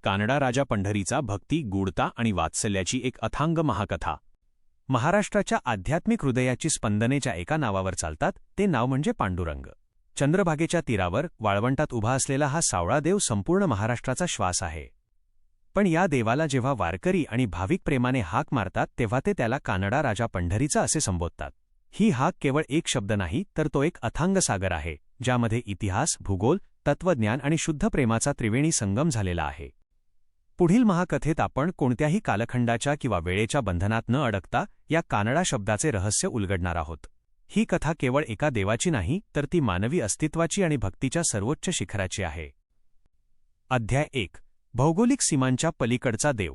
कानडा राजा पंढरीचा भक्ती, गूढता आणि वात्सल्याची एक अथांग महाकथा. महाराष्ट्राच्या आध्यात्मिक हृदयाची स्पंदनेच्या एका नावावर चालतात, ते नाव म्हणजे पांडुरंग. चंद्रभागेच्या तीरावर वाळवंटात उभा असलेला हा सावळा देव संपूर्ण महाराष्ट्राचा श्वास आहे. पण या देवाला जेव्हा वारकरी आणि भाविक प्रेमाने हाक मारतात तेव्हा ते त्याला कानडा राजा पंढरीचा असे संबोधतात. ही हाक केवळ एक शब्द नाही, तर तो एक अथांग सागर आहे, ज्यामध्ये इतिहास, भूगोल, तत्वज्ञान आणि शुद्ध प्रेमाचा त्रिवेणी संगम झालेला आहे. पुढील महाकथेत आपण कोणत्याही कालखंडाच्या किंवा वेळेच्या बंधनात न अडकता या कानडा शब्दाचे रहस्य उलगडणार आहोत. ही कथा केवळ एका देवाची नाही, तर ती मानवी अस्तित्वाची आणि भक्तीच्या सर्वोच्च शिखराची आहे. अध्याय 1. भौगोलिक सीमांच्या पलीकडचा देव.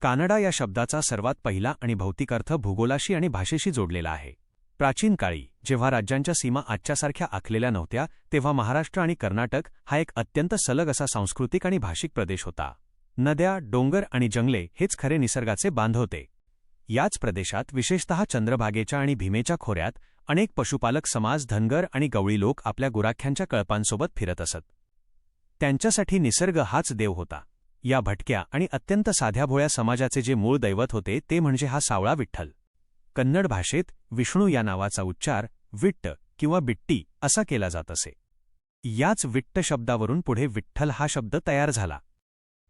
कानडा या शब्दाचा सर्वात पहिला आणि भौतिक अर्थ भूगोलाशी आणि भाषेशी जोडलेला आहे. प्राचीन काळी जेव्हा राज्यांच्या सीमा आजच्यासारख्या आखलेल्या नव्हत्या, तेव्हा महाराष्ट्र आणि कर्नाटक हा एक अत्यंत सलग असा सांस्कृतिक आणि भाषिक प्रदेश होता. नद्या, डोंगर आणि जंगले हेच खरे निसर्गाचे बांध होते. याच प्रदेशात विशेषतः चंद्रभागेच्या आणि भीमेच्या खोऱ्यात अनेक पशुपालक समाज, धनगर आणि गवळी लोक आपल्या गुराख्यांच्या कळपांसोबत फिरत असत. त्यांच्यासाठी निसर्ग हाच देव होता. या भटक्या आणि अत्यंत साध्याभोळ्या समाजाचे जे मूळ दैवत होते ते म्हणजे हा सावळा विठ्ठल. कन्नड भाषेत विष्णू या नावाचा उच्चार विट्ट किंवा बिट्टी असा केला जात असे. याच विट्ट शब्दावरून पुढे विठ्ठल हा शब्द तयार झाला.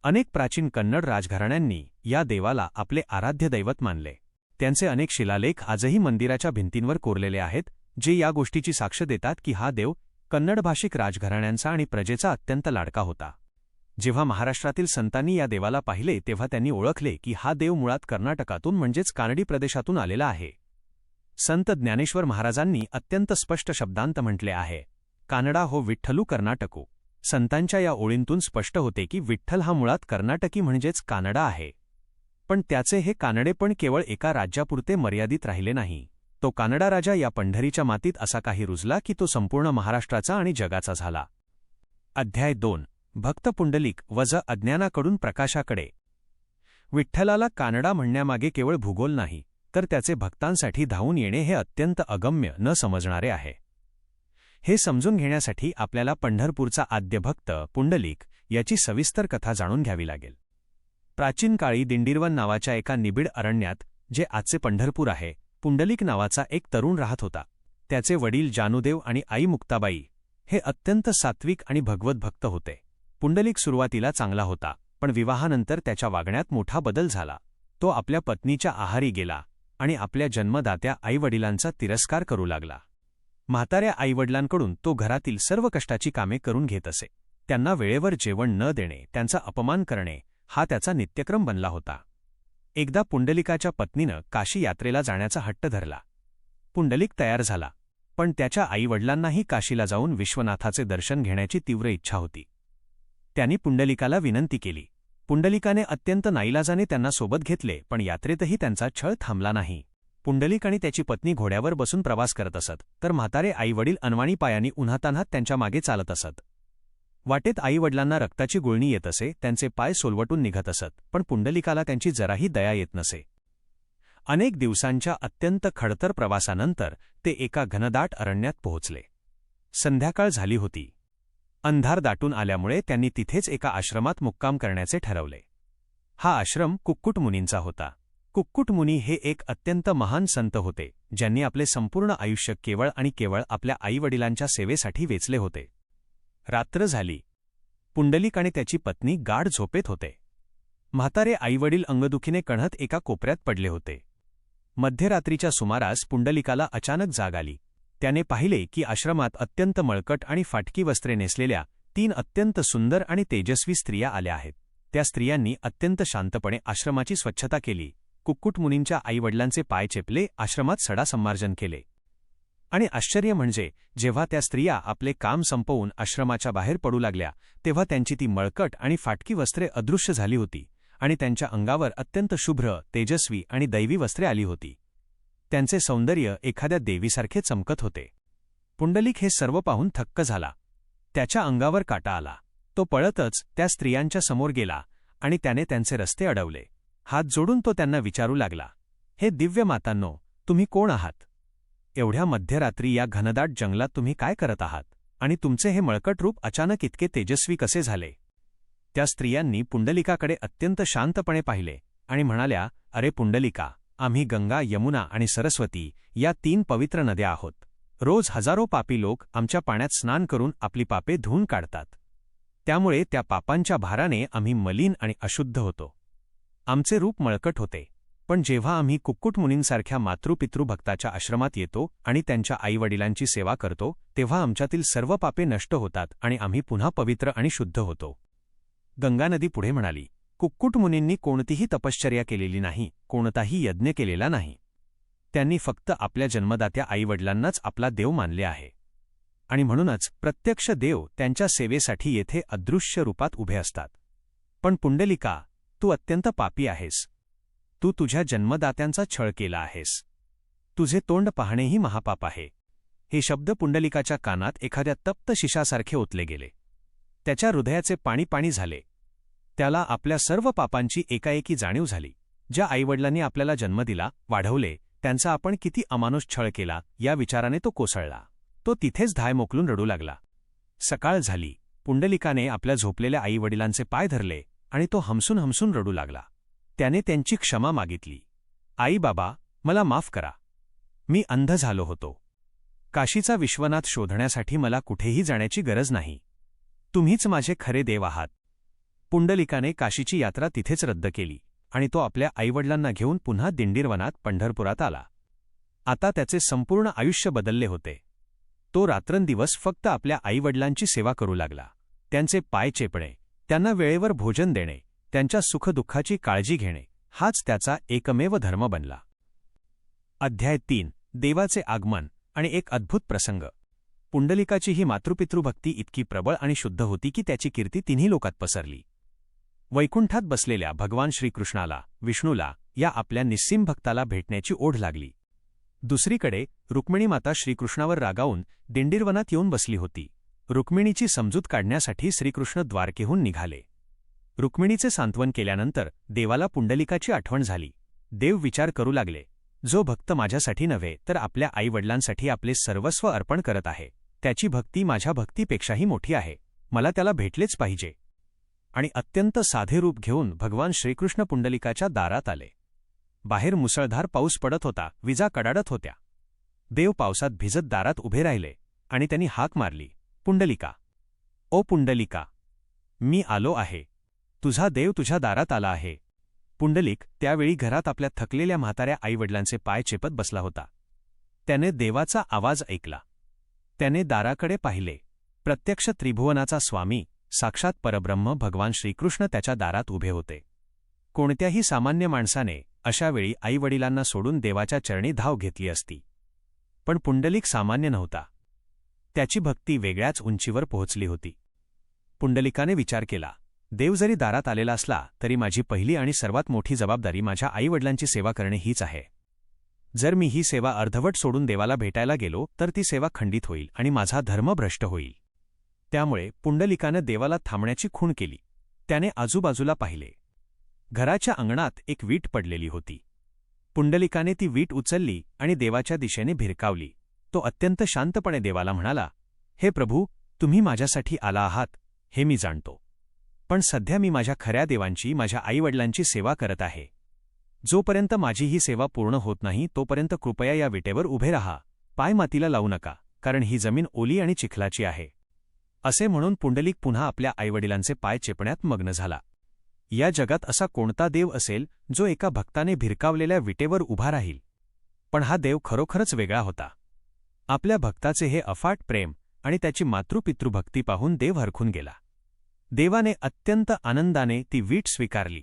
अनेक प्राचीन कन्नड राजघराण्यांनी या देवाला आपले आराध्य दैवत मानले. त्यांचे अनेक शिलालेख आजही मंदिराच्या भिंतींवर कोरलेले आहेत, जे या गोष्टीची साक्ष देतात की हा देव कन्नड भाषिक राजघराण्यांचा आणि प्रजेचा अत्यंत लाडका होता. जेव्हा महाराष्ट्रातील संतांनी या देवाला पाहिले तेव्हा त्यांनी ओळखले की हा देव मुळात कर्नाटकातून म्हणजेच कानडी प्रदेशातून आलेला आहे. संत ज्ञानेश्वर महाराजांनी अत्यंत स्पष्ट शब्दांत म्हटले आहे, कानडा हो विठ्ठलू कर्नाटकू. संतांच्या या ओळींतून स्पष्ट होते की विठ्ठल हा मुळात कर्नाटकी म्हणजेच कानडा आहे. पण त्याचे हे कानडेपण केवळ एका राज्यापुरते मर्यादित राहिले नाही. तो कानडा राजा या पंढरीच्या मातीत असा काही रुजला की तो संपूर्ण महाराष्ट्राचा आणि जगाचा झाला. अध्याय 2. भक्त पुंडलिक वज अज्ञानाकडून प्रकाशाकडे. विठ्ठलाला कानडा म्हणण्यामागे केवळ भूगोल नाही, तर त्याचे भक्तांसाठी धावून येणे हे अत्यंत अगम्य न समजणारे आहे. हे समजून घेण्यासाठी आपल्याला पंढरपूरचा आद्य भक्त पुंडलिक याची सविस्तर कथा जाणून घ्यावी लागेल. प्राचीन काळी दिंडीरवन नावाच्या एका निबिड अरण्यात, जे आजचे पंढरपूर आहे, पुंडलिक नावाचा एक तरुण राहत होता. त्याचे वडील जानूदेव आणि आई मुक्ताबाई हे अत्यंत सात्विक आणि भगवत भक्त होते. पुंडलिक सुरुवातीला चांगला होता, पण विवाहानंतर त्याच्या वागण्यात मोठा बदल झाला. तो आपल्या पत्नीच्या आहारी गेला आणि आपल्या जन्मदात्या आईवडिलांचा तिरस्कार करू लागला. म्हाताऱ्या आईवडिलांकडून तो घरातील सर्व कष्टाची कामे करून घेत असे. त्यांना वेळेवर जेवण न देणे, त्यांचा अपमान करणे हा त्याचा नित्यक्रम बनला होता. एकदा पुंडलिकाच्या पत्नीनं काशी यात्रेला जाण्याचा हट्ट धरला. पुंडलिक तयार झाला, पण त्याच्या आईवडिलांनाही काशीला जाऊन विश्वनाथाचे दर्शन घेण्याची तीव्र इच्छा होती. त्यांनी पुंडलिकाला विनंती केली. पुंडलिकाने अत्यंत नाईलाजाने त्यांना सोबत घेतले, पण यात्रेतही त्यांचा छळ थांबला नाही. पुंडलिक आणि त्याची पत्नी घोड्यावर बसून प्रवास करत असत, तर म्हातारे आईवडील अनवाणी पायांनी उन्हातान्हात त्यांच्या मागे चालत असत. वाटेत आईवडिलांना रक्ताची गुळणी येत असे, त्यांचे पाय सोलवटून निघत असत, पण पुंडलिकाला त्यांची जराही दया येत नसे. अनेक दिवसांच्या अत्यंत खडतर प्रवासानंतर ते एका घनदाट अरण्यात पोहोचले. संध्याकाळ झाली होती. अंधार दाटून आल्यामुळे त्यांनी तिथेच एका आश्रमात मुक्काम करण्याचे ठरवले. हा आश्रम कुक्कुट मुनींचा होता. कुक्कुट मुनी हे एक अत्यंत महान संत होते, ज्यांनी आपले संपूर्ण आयुष्य केवळ आणि केवळ आपल्या आईवडिलांच्या सेवेसाठी वेचले होते. रात्र झाली. पुंडलिक आणि त्याची पत्नी गाढ झोपेत होते. म्हातारे आईवडील अंगदुखीने कण्हत एका कोपऱ्यात पडले होते. मध्यरात्रीच्या सुमारास पुंडलिकाला अचानक जाग आली. त्याने पाहिले की आश्रमात अत्यंत मळकट आणि फाटकी वस्त्रे नेसलेल्या 3 अत्यंत सुंदर आणि तेजस्वी स्त्रिया आल्या आहेत. त्या स्त्रियांनी अत्यंत शांतपणे आश्रमाची स्वच्छता केली. कुक्कुट मुनींच्या आईवडिलांचे पाय चेपले, आश्रमात सडा संमार्जन केले. आणि आश्चर्य म्हणजे जेव्हा त्या स्त्रिया आपले काम संपवून आश्रमाच्या बाहेर पडू लागल्या, तेव्हा त्यांची ती मळकट आणि फाटकी वस्त्रे अदृश्य झाली होती आणि त्यांच्या अंगावर अत्यंत शुभ्र, तेजस्वी आणि दैवी वस्त्रे आली होती. त्यांचे सौंदर्य एखाद्या देवीसारखे चमकत होते. पुंडलिक हे सर्व पाहून थक्क झाला. त्याच्या अंगावर काटा आला. तो पळतच त्या स्त्रियांच्या समोर गेला आणि त्याने त्यांचे रस्ते अडवले. हात जोडून तो त्यांना विचारू लागला, हे दिव्य मातांनो, तुम्ही कोण आहात? एवढ्या मध्यरात्री या घनदाट जंगलात तुम्ही काय करत आहात? आणि तुमचे हे मळकट रूप अचानक इतके तेजस्वी कसे झाले? त्या स्त्रियांनी पुंडलिकाकडे अत्यंत शांतपणे पाहिले आणि म्हणाल्या, अरे पुंडलिका, आम्ही गंगा, यमुना आणि सरस्वती या 3 पवित्र नद्या आहोत. रोज हजारो पापी लोक आमच्या पाण्यात स्नान करून आपली पापे धुवून काढतात. त्यामुळे त्या पापांच्या भाराने आम्ही मलिन आणि अशुद्ध होतो. आमचे रूप मळकट होते. पण जेव्हा आम्ही कुक्कुट मुनींसारख्या मातृपितृ भक्ताच्या आश्रमात येतो आणि त्यांच्या आईवडिलांची सेवा करतो, तेव्हा आमच्यातील सर्व पापे नष्ट होतात आणि आम्ही पुन्हा पवित्र आणि शुद्ध होतो. गंगा नदी पुढे म्हणाली, कुक्कुट मुनींनी कोणतीही तपश्चर्या केलेली नाही, कोणताही यज्ञ केलेला नाही. त्यांनी फक्त आपल्या जन्मदात्या आईवडिलांनाच आपला देव मानले आहे. आणि म्हणूनच प्रत्यक्ष देव त्यांच्या सेवेसाठी येथे अदृश्य रूपात उभे असतात. पण पुंडलिका, तू अत्यंत पापी आहेस. तू तुझ्या जन्मदात्यांचा छळ केला आहेस. तुझे तोंड पाहणेही महापाप आहे. हे शब्द पुंडलिकाच्या कानात एखाद्या तप्त शिशासारखे ओतले गेले. त्याच्या हृदयाचे पाणी पाणी झाले. त्याला आपल्या सर्व पापांची एकाएकी जाणीव झाली. ज्या आईवडिलांनी आपल्याला जन्म दिला, वाढवले, त्यांचा आपण किती अमानुष छळ केला या विचाराने तो कोसळला. तो तिथेच धाय मोकलून रडू लागला. सकाळ झाली. पुंडलिकाने आपल्या झोपलेल्या आईवडिलांचे पाय धरले आणि तो हमसून हमसून रडू लागला. त्याने त्यांची क्षमा मागितली. आई बाबा, मला माफ करा. मी अंध झालो होतो. काशीचा विश्वनाथ शोधण्यासाठी मला कुठेही जाण्याची गरज नाही. तुम्हीच माझे खरे देव आहात. पुंडलिकाने काशीची यात्रा तिथेच रद्द केली आणि तो आपल्या आईवडिलांना घेऊन पुन्हा दिंडीरवनात पंढरपुरात आला. आता त्याचे संपूर्ण आयुष्य बदलले होते. तो रात्रंदिवस फक्त आपल्या आईवडिलांची सेवा करू लागला. त्यांचे पाय चेपणे, त्यांना वेळेवर भोजन देणे, त्यांच्या सुखदुःखाची काळजी घेणे, हाच त्याचा एकमेव धर्म बनला. अध्याय 3. देवाचे आगमन आणि एक अद्भुत प्रसंग. पुंडलिकाची ही मातृपितृभक्ती इतकी प्रबळ आणि शुद्ध होती की त्याची कीर्ती तिन्ही लोकात पसरली. वैकुंठात बसलेल्या भगवान श्रीकृष्णाला, विष्णूला या आपल्या निस्सीम भक्ताला भेटण्याची ओढ लागली. दुसरीकडे रुक्मिणी माता श्रीकृष्णावर रागावून दिंडीरवनात येऊन बसली होती. रुक्मिणीची समजूत काढण्यासाठी श्रीकृष्ण द्वारकेहून निघाले. रुक्मिणीचे सांत्वन केल्यानंतर देवाला पुंडलिकाची आठवण झाली. देव विचार करू लागले, जो भक्त माझ्यासाठी नव्हे तर आपल्या आईवडिलांसाठी आपले सर्वस्व अर्पण करत आहे, त्याची भक्ती माझ्या भक्तीपेक्षाही मोठी आहे. मला त्याला भेटलेच पाहिजे. आणि अत्यंत साधे रूप घेऊन भगवान श्रीकृष्ण पुंडलिकाच्या दारात आले. बाहेर मुसळधार पाऊस पडत होता, विजा कडाडत होत्या. देव पावसात भिजत दारात उभे राहिले आणि त्यांनी हाक मारली, पुंडलिका, ओ पुंडलिका, मी आलो आहे. तुझा देव तुझ्या दारात आला आहे. पुंडलिक त्यावेळी घरात आपल्या थकलेल्या म्हाताऱ्या आईवडिलांचे पाय चेपत बसला होता. त्याने देवाचा आवाज ऐकला. त्याने दाराकडे पाहिले. प्रत्यक्ष त्रिभुवनाचा स्वामी, साक्षात परब्रह्म भगवान श्रीकृष्ण त्याच्या दारात उभे होते. कोणत्याही सामान्य माणसाने अशावेळी आईवडिलांना सोडून देवाच्या चरणी धाव घेतली असती. पण पुंडलिक सामान्य नव्हता. त्याची भक्ती वेगळ्याच उंचीवर पोहोचली होती. पुंडलिकाने विचार केला, देव जरी दारात आलेला असला तरी माझी पहिली आणि सर्वात मोठी जबाबदारी माझ्या आईवडिलांची सेवा करणे हीच आहे. जर मी ही सेवा अर्धवट सोडून देवाला भेटायला गेलो तर ती सेवा खंडित होईल आणि माझा धर्म भ्रष्ट होईल. त्यामुळे पुंडलिकानं देवाला थांबण्याची खूण केली. त्याने आजूबाजूला पाहिले. घराच्या अंगणात एक वीट पडलेली होती. पुंडलिकाने ती वीट उचलली आणि देवाच्या दिशेने भिरकावली. तो अत्यंत शांतपणे देवाला म्हणाला, हे प्रभू, तुम्ही माझ्यासाठी आला आहात हे मी जाणतो. पण सध्या मी माझ्या खऱ्या देवांची, माझ्या आईवडिलांची सेवा करत आहे. जोपर्यंत माझी ही सेवा पूर्ण होत नाही तोपर्यंत कृपया या विटेवर उभे राहा. पाय मातीला लावू नका, कारण ही जमीन ओली आणि चिखलाची आहे. असे म्हणून पुंडलिक पुन्हा आपल्या आईवडिलांचे पाय चेपण्यात मग्न झाला. या जगात असा कोणता देव असेल जो एका भक्ताने भिरकावलेल्या विटेवर उभा राहील? पण हा देव खरोखरच वेगळा होता. आपल्या भक्ताचे हे अफाट प्रेम आणि त्याची मातृपितृभक्ती पाहून देव हरखून गेला. देवाने अत्यंत आनंदाने ती वीट स्वीकारली.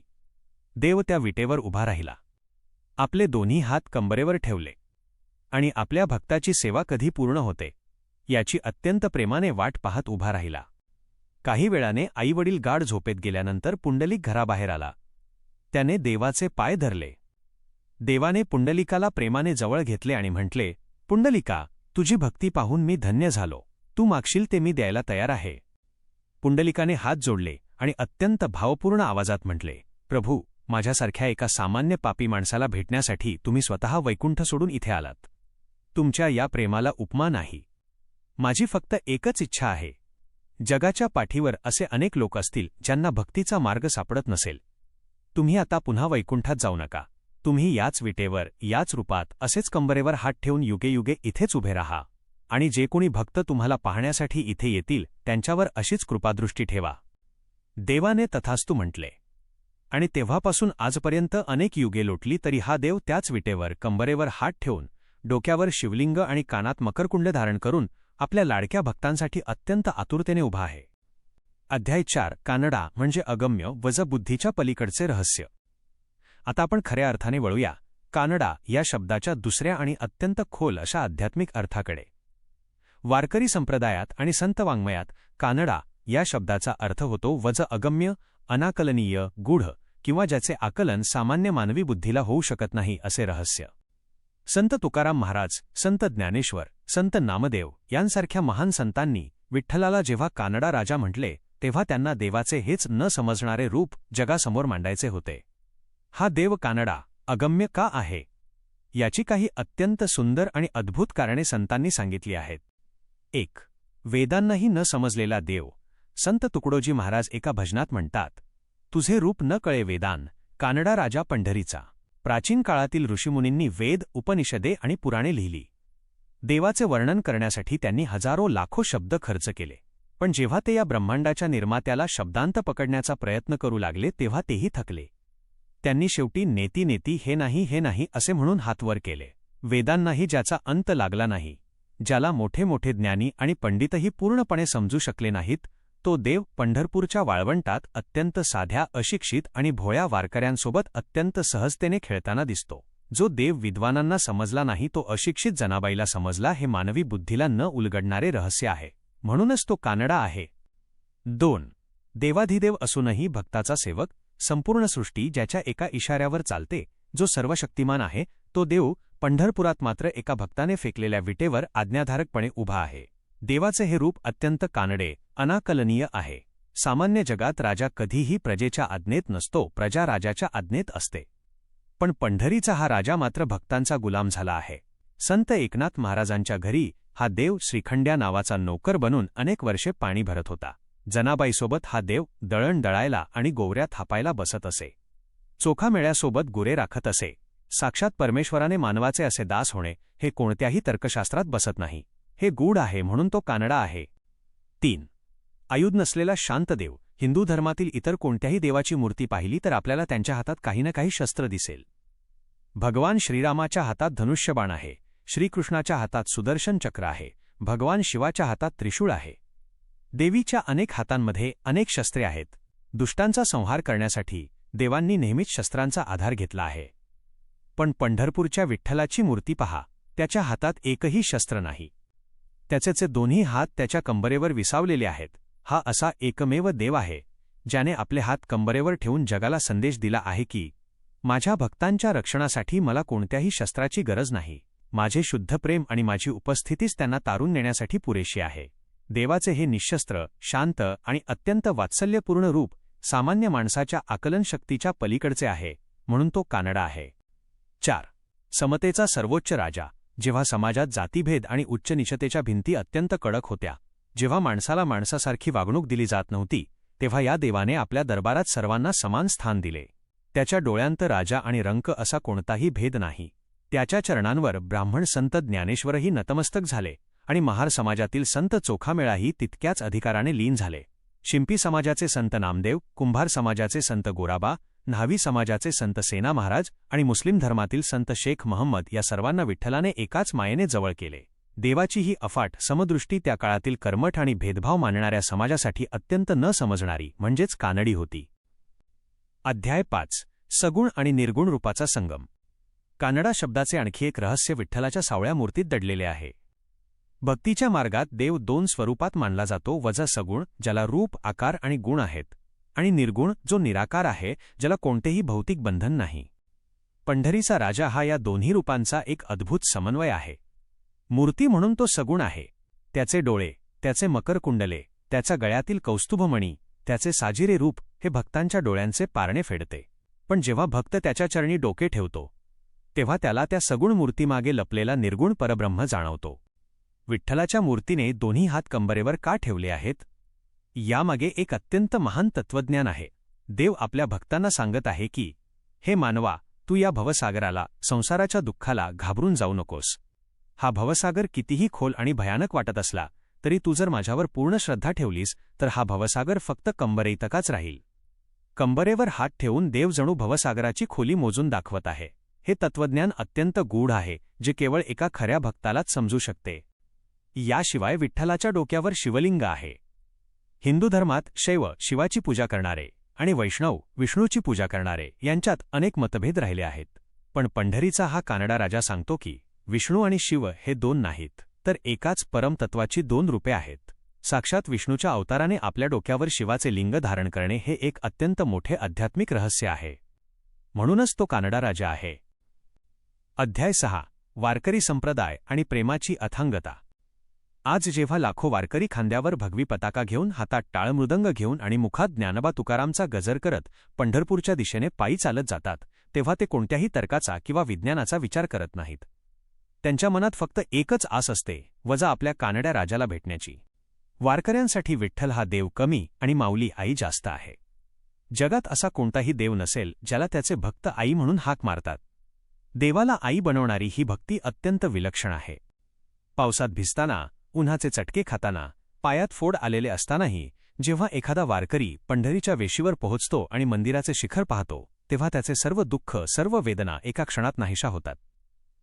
देव त्या विटेवर उभा राहिला. आपले दोन्ही हात कंबरेवर ठेवले आणि आपल्या भक्ताची सेवा कधी पूर्ण होते याची अत्यंत प्रेमाने वाट पाहत उभा राहिला. काही वेळाने आईवडील गाढ झोपेत गेल्यानंतर पुंडलिक घराबाहेर आला. त्याने देवाचे पाय धरले. देवाने पुंडलिकाला प्रेमाने जवळ घेतले आणि म्हटले, पुंडलिका, तुझी भक्ती पाहून मी धन्य झालो. तू मागशील ते मी द्यायला तयार आहे. पुंडलिकाने हात जोडले आणि अत्यंत भावपूर्ण आवाजात म्हटले, प्रभू, माझ्यासारख्या एका सामान्य पापी माणसाला भेटण्यासाठी तुम्ही स्वतः वैकुंठ सोडून इथे आलात. तुमच्या या प्रेमाला उपमा नाही. माझी फक्त एकच इच्छा आहे. जगाच्या पाठीवर असे अनेक लोक असतील ज्यांना भक्तीचा मार्ग सापडत नसेल. तुम्ही आता पुन्हा वैकुंठात जाऊ नका. तुम्ही याच विटेवर, याच रूपात असेच कंबरेवर हात ठेवून युगे इथेच उभे राहा. आणि जे कोणी भक्त तुम्हाला पाहण्यासाठी इथे येतील त्यांच्यावर अशीच कृपादृष्टी ठेवा. देवाने तथास्तु म्हटले. आणि तेव्हापासून आजपर्यंत अनेक युगे लोटली तरी हा देव त्याच विटेवर कंबरेवर हात ठेवून, डोक्यावर शिवलिंग आणि कानात मकरकुंड धारण करून आपल्या लाडक्या भक्तांसाठी अत्यंत आतुरतेने उभा आहे. अध्याय 4. कानडा म्हणजे अगम्य वज बुद्धीच्या पलीकडचे रहस्य. आता आपण खऱ्या अर्थाने वळूया कानडा या शब्दाच्या दुसऱ्या आणि अत्यंत खोल अशा आध्यात्मिक अर्थाकडे. वारकरी संप्रदायात आणि संत वाङ्मयात कानडा या शब्दाचा अर्थ होतो वज अगम्य, अनाकलनीय, गूढ किंवा ज्याचे आकलन सामान्य मानवी बुद्धीला होऊ शकत नाही असे रहस्य. संत तुकाराम महाराज, संत ज्ञानेश्वर, संत नामदेव यांसारख्या महान संतांनी विठ्ठलाला जेव्हा कानडा राजा म्हटले तेव्हा त्यांना देवाचे हेच न समजणारे रूप जगासमोर मांडायचे होते. हा देव कानडा, अगम्य का आहे याची काही अत्यंत सुंदर आणि अद्भुत कारणे संतांनी सांगितली आहेत. 1. वेदांनाही न समजलेला देव. संत तुकडोजी महाराज एका भजनात म्हणतात, तुझे रूप न कळे वेदान, कानडा राजा पंढरीचा. प्राचीन काळातील ऋषीमुनींनी वेद, उपनिषदे आणि पुराणे लिहिली. देवाचे वर्णन करण्यासाठी त्यांनी हजारो लाखो शब्द खर्च केले. पण जेव्हा ते या ब्रह्मांडाच्या निर्मात्याला शब्दांत पकडण्याचा प्रयत्न करू लागले तेव्हा तेही थकले. त्यांनी शेवटी नेती नेती हे नाही असे म्हणून हात वर केले. वेदांनाही ज्याचा अंत लागला नाही, ज्याला मोठे मोठे ज्ञानी आणि पंडितही पूर्णपणे समजू शकले नाहीत, तो देव पंढरपूरच्या वाळवंटात अत्यंत साध्या, अशिक्षित आणि भोळ्या वारकऱ्यांसोबत अत्यंत सहजतेने खेळताना दिसतो. जो देव विद्वानांना समजला नाही तो अशिक्षित जनाबाईला समजला. हे मानवी बुद्धीला न उलगडणारे रहस्य आहे. म्हणूनच तो कानडा आहे. 2. देवाधिदेव असूनही भक्ताचा सेवक. संपूर्ण सृष्टी ज्याच्या एका इशाऱ्यावर चालते, जो सर्वशक्तिमान आहे, तो देव पंढरपुरात मात्र एका भक्ताने फेकलेल्या विटेवर आज्ञाधारकपणे उभा आहे. देवाचे हे रूप अत्यंत कानडे, अनाकलनीय आहे. सामान्य जगात राजा कधीही प्रजेच्या आज्ञेत नसतो, प्रजा राजाच्या आज्ञेत असते. पण पंढरीचा हा राजा मात्र भक्तांचा गुलाम झाला आहे. संत एकनाथ महाराजांच्या घरी हा देव श्रीखंड्या नावाचा नोकर बनून अनेक वर्षे पाणी भरत होता. जनाबाईसोबत हा देव दळण दळायला आणि गोवऱ्या थापायला बसत असे. चोखामेळ्यासोबत गुरे राखत असे. साक्षात परमेश्वराने मानवाचे असे दास होणे हे कोणत्याही तर्कशास्त्रात बसत नाही. हे गूढ आहे म्हणून तो कानडा आहे. 3. आयुध नसलेला शांत देव. हिंदू धर्मातील इतर कोणत्याही देवाची मूर्ती पाहिली तर आपल्याला त्यांच्या हातात काही ना काही शस्त्र दिसेल. भगवान श्रीरामाच्या हातात धनुष्यबाण आहे, श्रीकृष्णाच्या हातात सुदर्शन चक्र आहे, भगवान शिवाच्या हातात त्रिशूळ आहे. देवीच्या अनेक हातांमध्ये अनेक शस्त्रे आहेत. दुष्टांचा संहार करण्यासाठी देवांनी नेहमीच शस्त्रांचा आधार घेतला आहे. पण पंढरपूरच्या विठ्ठलाची मूर्ती पहा, त्याच्या हातात एकही शस्त्र नाही. त्याचे दोन्ही हात त्याच्या कंबरेवर विसावलेले आहेत. हा असा एकमेव देव आहे ज्याने आपले हात कंबरेवर ठेवून जगाला संदेश दिला आहे की माझ्या भक्तांच्या रक्षणासाठी मला कोणत्याही शस्त्राची गरज नाही. माझे शुद्ध प्रेम आणि माझी उपस्थितीच त्यांना तारून नेण्यासाठी पुरेशी आहे. देवाचे हे निःशस्त्र, शांत आणि अत्यंत वात्सल्यपूर्ण रूप सामान्य माणसाच्या आकलनशक्तीच्या पलीकडचे आहे, म्हणून तो कानडा आहे. 4. समतेचा सर्वोच्च राजा. जेव्हा समाजात जातीभेद आणि उच्च-नीचतेच्या भिंती अत्यंत कडक होत्या, जेव्हा माणसाला माणसासारखी वागणूक दिली जात नव्हती, तेव्हा या देवाने आपल्या दरबारात सर्वांना समान स्थान दिले. त्याच्या डोळ्यांत राजा आणि रंक असा कोणताही भेद नाही. त्याच्या चरणांवर ब्राह्मण संत ज्ञानेश्वरही नतमस्तक झाले आणि महार समाजातील संत चोखामेळाही तितक्याच अधिकाराने लीन झाले. शिंपी समाजाचे संत नामदेव, कुंभार समाजाचे संत गोराबा, न्हावी समाजाचे संत सेना महाराज आणि मुस्लिम धर्मातील संत शेख महम्मद या सर्वांना विठ्ठलाने एकाच मायेने जवळ केले. देवाची ही अफाट समदृष्टी त्या काळातील कर्मठ आणि भेदभाव मानणाऱ्या समाजासाठी अत्यंत न समजणारी म्हणजेच कानडी होती. अध्याय 5. सगुण आणि निर्गुण रूपाचा संगम. कानडा शब्दाचे आणखी एक रहस्य विठ्ठलाच्या सावळ्या मूर्तीत दडलेले आहे. भक्तीच्या मार्गात देव 2 स्वरूपात मानला जातो. वजा सगुण, ज्याला रूप, आकार आणि गुण आहेत, आणि निर्गुण, जो निराकार आहे, ज्याला कोणतेही भौतिक बंधन नाही. पंढरीचा राजा हा या दोन्ही रूपांचा एक अद्भुत समन्वय आहे. मूर्ती म्हणून तो सगुण आहे. त्याचे डोळे, त्याचे मकरकुंडले, त्याच्या गळ्यातील कौस्तुभमणी, त्याचे साजिरे रूप हे भक्तांच्या डोळ्यांचे पारणे फेडते. पण जेव्हा भक्त त्याच्या चरणी डोके ठेवतो तेव्हा त्याला त्या सगुण मूर्तीमागे लपलेला निर्गुण परब्रह्म जाणवतो. विठ्ठलाच्या मूर्तीने दोन्ही हात कंबरेवर का ठेवले आहेत? यामागे एक अत्यंत महान तत्वज्ञान आहे. देव आपल्या भक्तांना सांगत आहे की, हे मानवा, तू या भवसागराला, संसाराच्या दुःखाला घाबरून जाऊ नकोस. हा भवसागर कितीही खोल आणि भयानक वाटत असला तरी तू जर माझ्यावर पूर्ण श्रद्धा ठेवलीस तर हा भवसागर फक्त कंबरेइतकाच राहील. कंबरेवर हात ठेवून देव जणू भवसागराची खोली मोजून दाखवत आहे. हे तत्वज्ञान अत्यंत गूढ आहे, जे केवळ एका खऱ्या भक्तालाच समजू शकते. याशिवाय विठ्ठलाच्या डोक्यावर शिवलिंग आहे. हिंदू धर्मात शैव शिवाची पूजा करणारे आणि वैष्णव विष्णूची पूजा करणारे यांच्यात अनेक मतभेद राहिले आहेत. पण पंढरीचा हा कानडा राजा सांगतो की विष्णू आणि शिव हे दोन नाहीत, तर एकाच परमतत्वाची दोन रूपे आहेत. साक्षात विष्णूच्या अवताराने आपल्या डोक्यावर शिवाचे लिंग धारण करणे हे एक अत्यंत मोठे आध्यात्मिक रहस्य आहे. म्हणूनच तो कानडा राजा आहे. अध्याय 6. वारकरी संप्रदाय आणि प्रेमाची अथांगता. आज जेव्हा लाखो वारकरी खांद्यावर भगवी पताका घेऊन, हातात टाळमृदंग घेऊन आणि मुखात ज्ञानोबा तुकारामचा गजर करत पंढरपूरच्या दिशेने पायी चालत जातात, तेव्हा ते कोणत्याही तर्काचा किंवा विज्ञानाचा विचार करत नाहीत. त्यांच्या मनात फक्त एकच आस असते, वजा आपल्या कानड्या राजाला भेटण्याची. वारकऱ्यांसाठी विठ्ठल हा देव कमी आणि माऊली आई जास्त आहे. जगात असा कोणताही देव नसेल ज्याला त्याचे भक्त आई म्हणून हाक मारतात. देवाला आई बनवणारी ही भक्ती अत्यंत विलक्षण आहे. पावसात भिजताना, उन्हाचे चटके खाताना, पायात फोड आलेले असतानाही जेव्हा एखादा वारकरी पंढरीच्या वेशीवर पोहोचतो आणि मंदिराचे शिखर पाहतो, तेव्हा त्याचे सर्व दुःख, सर्व वेदना एका क्षणात नाहीशा होतात.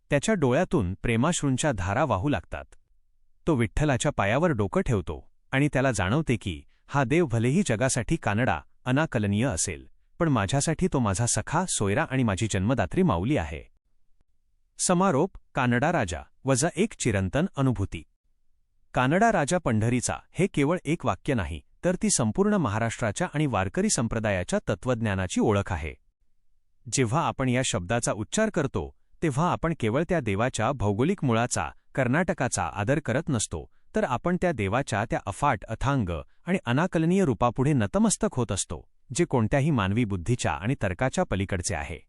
त्याच्या डोळ्यातून प्रेमाश्रूंच्या धारा वाहू लागतात. तो विठ्ठलाच्या पायावर डोकं ठेवतो आणि त्याला जाणवते की हा देव भलेही जगासाठी कानडा, अनाकलनीय असेल, पण माझ्यासाठी तो माझा सखा, सोयरा आणि माझी जन्मदात्री माऊली आहे. समारोप. कानडा राजा वजा एक चिरंतन अनुभूती. कानडा राजा पंढरीचा हे केवळ एक वाक्य नाही, तर ती संपूर्ण महाराष्ट्राच्या आणि वारकरी संप्रदायाच्या तत्वज्ञानाची ओळख आहे. जेव्हा आपण या शब्दाचा उच्चार करतो तेव्हा आपण केवळ त्या देवाच्या भौगोलिक मुळाचा, कर्नाटकाचा आदर करत नसतो, तर आपण त्या देवाच्या त्या अफाट, अथांग आणि अनाकलनीय रूपापुढे नतमस्तक होत असतो, जे कोणत्याही मानवी बुद्धीच्या आणि तर्काच्या पलीकडचे आहे.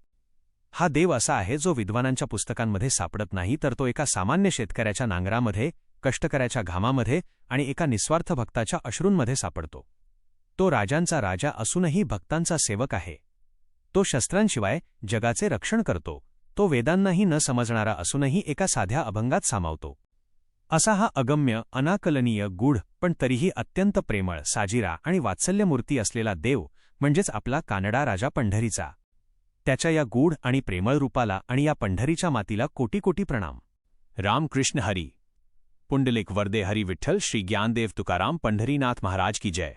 हा देव असा आहे जो विद्वानांच्या पुस्तकांमध्ये सापडत नाही, तर तो एका सामान्य शेतकऱ्याच्या नांगरामध्ये, कष्टकऱ्याच्या घामामध्ये आणि एका निस्वार्थ भक्ताच्या अश्रूंमध्ये सापडतो. तो राजांचा राजा असूनही भक्तांचा सेवक आहे. तो शस्त्रांशिवाय जगाचे रक्षण करतो. तो वेदांनाही न समजणारा असूनही एका साध्या अभंगात सामावतो. असा हा अगम्य, अनाकलनीय, गूढ पण तरीही अत्यंत प्रेमळ, साजिरा आणि वात्सल्यमूर्ती असलेला देव म्हणजेच आपला कानडा राजा पंढरीचा. त्याच्या या गूढ आणि प्रेमळ रूपाला आणि या पंढरीच्या मातीला कोटी कोटी प्रणाम. रामकृष्ण हरी. पुंडलिक वरदे हरी विठ्ठल श्री ज्ञानदेव तुकाराम पंढरीनाथ महाराज की जय.